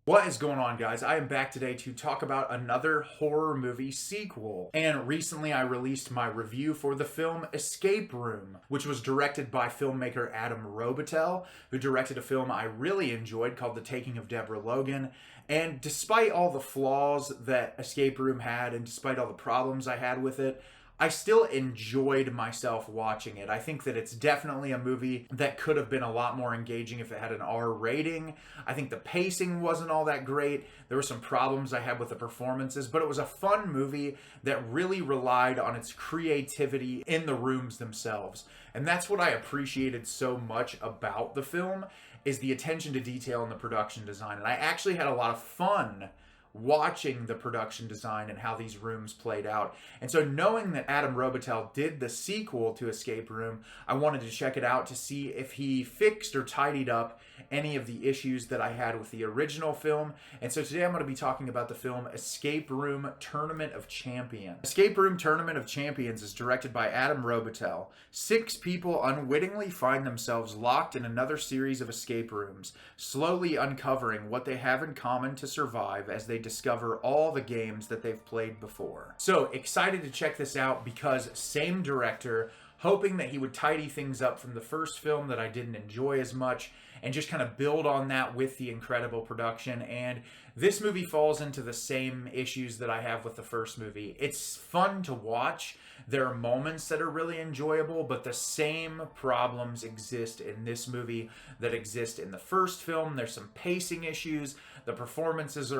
What is going on, guys? I am back today to talk about another horror movie sequel. And recently I released my review for the film Escape Room, which was directed by filmmaker Adam Robitel, who directed a film I really enjoyed called The Taking of Deborah Logan. And despite all the flaws that Escape Room had, and despite all the problems I had with it, I still enjoyed myself watching it. I think that it's definitely a movie that could have been a lot more engaging if it had an R rating. I think the pacing wasn't all that great. There were some problems I had with the performances, but it was a fun movie that really relied on its creativity in the rooms themselves. And that's what I appreciated so much about the film, is the attention to detail and the production design. And I actually had a lot of fun watching the production design and how these rooms played out. And so knowing that Adam Robitel did the sequel to Escape Room, I wanted to check it out to see if he fixed or tidied up any of the issues that I had with the original film. And so today I'm going to be talking about the film Escape Room Tournament of Champions. Escape Room Tournament of Champions is directed by Adam Robitel. 6 people unwittingly find themselves locked in another series of escape rooms, slowly uncovering what they have in common to survive as they discover all the games that they've played before. So excited to check this out because same director, hoping that he would tidy things up from the first film that I didn't enjoy as much and just kind of build on that with the incredible production. And this movie falls into the same issues that I have with the first movie. It's fun to watch. There are moments that are really enjoyable, but the same problems exist in this movie that exist in the first film. There's some pacing issues. The performances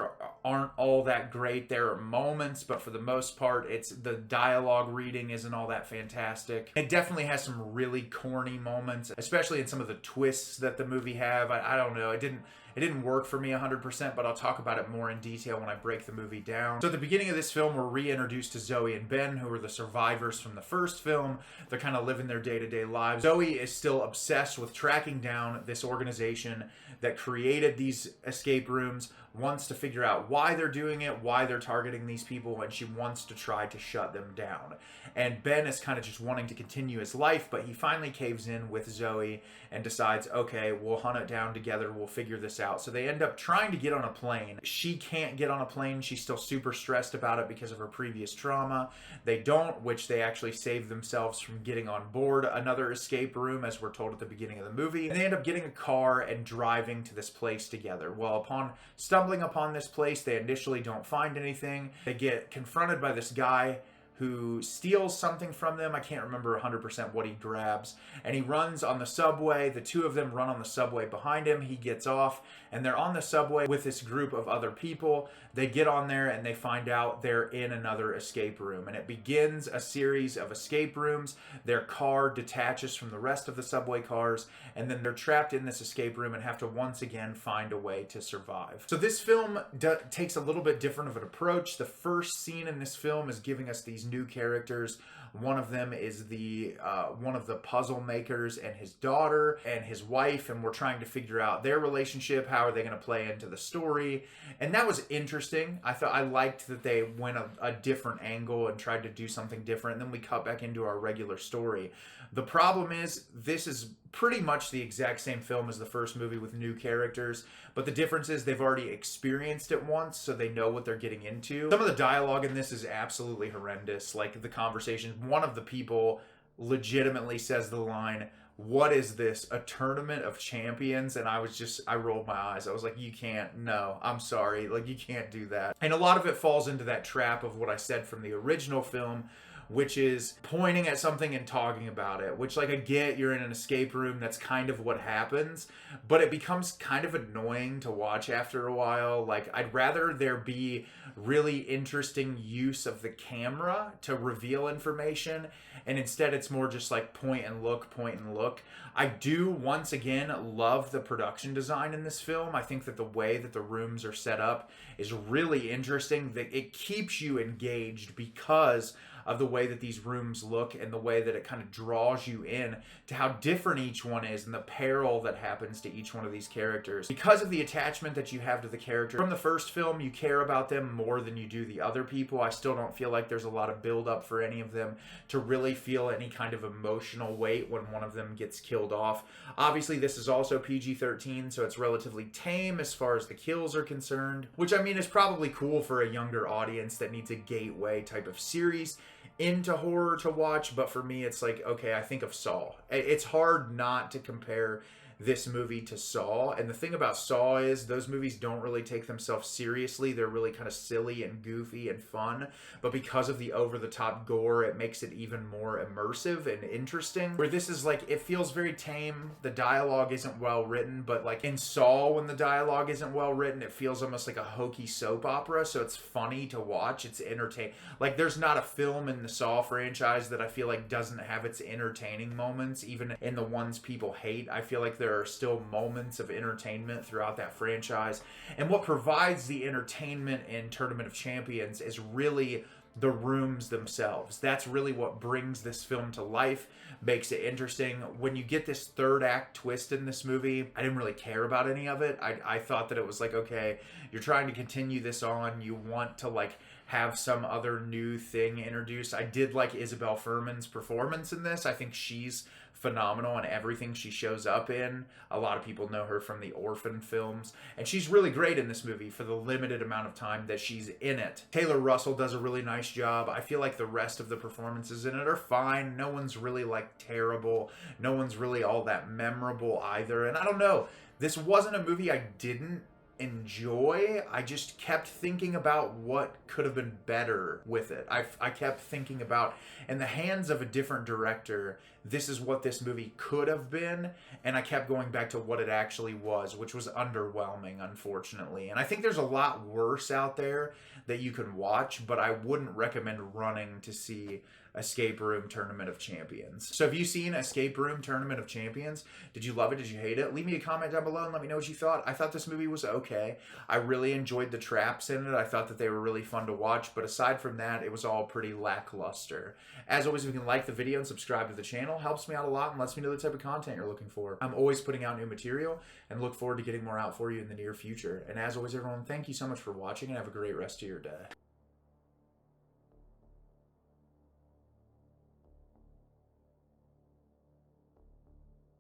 aren't all that great. There are moments, but for the most part, it's the dialogue reading isn't all that fantastic. It definitely has some really corny moments, especially in some of the twists that the movie have. I don't know. It didn't work for me 100%, but I'll talk about it more in detail when I break the movie down. So at the beginning of this film, we're reintroduced to Zoe and Ben, who are the survivors from the first film. They're kind of living their day-to-day lives. Zoe is still obsessed with tracking down this organization that created these escape rooms, wants to figure out why they're doing it, why they're targeting these people, and she wants to try to shut them down. And Ben is kind of just wanting to continue his life, but he finally caves in with Zoe and decides, okay, we'll hunt it down together, we'll figure this out. So they end up trying to get on a plane. She can't get on a plane. She's still super stressed about it because of her previous trauma. They don't, which they actually save themselves from getting on board another escape room, as we're told at the beginning of the movie. And they end up getting a car and driving to this place together. Well, upon stumbling upon this place, they initially don't find anything. They get confronted by this guy who steals something from them. I can't remember 100% what he grabs. And he runs on the subway. The two of them run on the subway behind him. He gets off, and they're on the subway with this group of other people. They get on there, and they find out they're in another escape room. And it begins a series of escape rooms. Their car detaches from the rest of the subway cars, and then they're trapped in this escape room and have to once again find a way to survive. So this film takes a little bit different of an approach. The first scene in this film is giving us these new characters. One of them is the one of the puzzle makers and his daughter and his wife, and we're trying to figure out their relationship. How are they going to play into the story? And that was interesting. I liked that they went a different angle and tried to do something different. And then we cut back into our regular story. The problem is this is pretty much the exact same film as the first movie with new characters, but the difference is they've already experienced it once, so they know what they're getting into. Some of the dialogue in this is absolutely horrendous. Like the conversation, one of the people legitimately says the line, "What is this, a tournament of champions?" And I rolled my eyes. I was like, you can't, no, I'm sorry, like you can't do that. And a lot of it falls into that trap of what I said from the original film, which is pointing at something and talking about it, which, like, I get you're in an escape room, that's kind of what happens, but it becomes kind of annoying to watch after a while. Like, I'd rather there be really interesting use of the camera to reveal information, and instead it's more just like point and look, point and look. I do, once again, love the production design in this film. I think that the way that the rooms are set up is really interesting, that it keeps you engaged because of the way that these rooms look and the way that it kind of draws you in to how different each one is and the peril that happens to each one of these characters. Because of the attachment that you have to the character from the first film, you care about them more than you do the other people. I still don't feel like there's a lot of build up for any of them to really feel any kind of emotional weight when one of them gets killed off. Obviously, this is also PG-13, so it's relatively tame as far as the kills are concerned, which I mean is probably cool for a younger audience that needs a gateway type of series into horror to watch. But for me, it's like, okay, I think of Saw. It's hard not to compare this movie to Saw, and the thing about Saw is those movies don't really take themselves seriously. They're really kind of silly and goofy and fun, but because of the over-the-top gore, it makes it even more immersive and interesting. Where this is like, it feels very tame. The dialogue isn't well written, but like in Saw, when the dialogue isn't well written, it feels almost like a hokey soap opera, so it's funny to watch. It's entertaining. Like, there's not a film in the Saw franchise that I feel like doesn't have its entertaining moments, even in the ones people hate. I feel like there are still moments of entertainment throughout that franchise. And what provides the entertainment in Tournament of Champions is really the rooms themselves. That's really what brings this film to life, makes it interesting. When you get this third act twist in this movie, I didn't really care about any of it. I thought that it was like, okay, you're trying to continue this on. You want to like have some other new thing introduced. I did like Isabel Fuhrman's performance in this. I think she's phenomenal in everything she shows up in. A lot of people know her from the Orphan films, and she's really great in this movie for the limited amount of time that she's in it. Taylor Russell does a really nice job. I feel like the rest of the performances in it are fine. No one's really like terrible. No one's really all that memorable either. And I don't know, this wasn't a movie I didn't enjoy. I just kept thinking about what could have been better with it. I kept thinking about, in the hands of a different director, this is what this movie could have been, and I kept going back to what it actually was, which was underwhelming, unfortunately. And I think there's a lot worse out there that you can watch, but I wouldn't recommend running to see Escape Room Tournament of Champions. So have you seen Escape Room Tournament of Champions? Did you love it? Did you hate it? Leave me a comment down below and let me know what you thought. I thought this movie was okay. I really enjoyed the traps in it. I thought that they were really fun to watch, but aside from that, it was all pretty lackluster. As always, if you can like the video and subscribe to the channel, helps me out a lot and lets me know the type of content you're looking for. I'm always putting out new material and look forward to getting more out for you in the near future. And as always, everyone, thank you so much for watching and have a great rest of your day.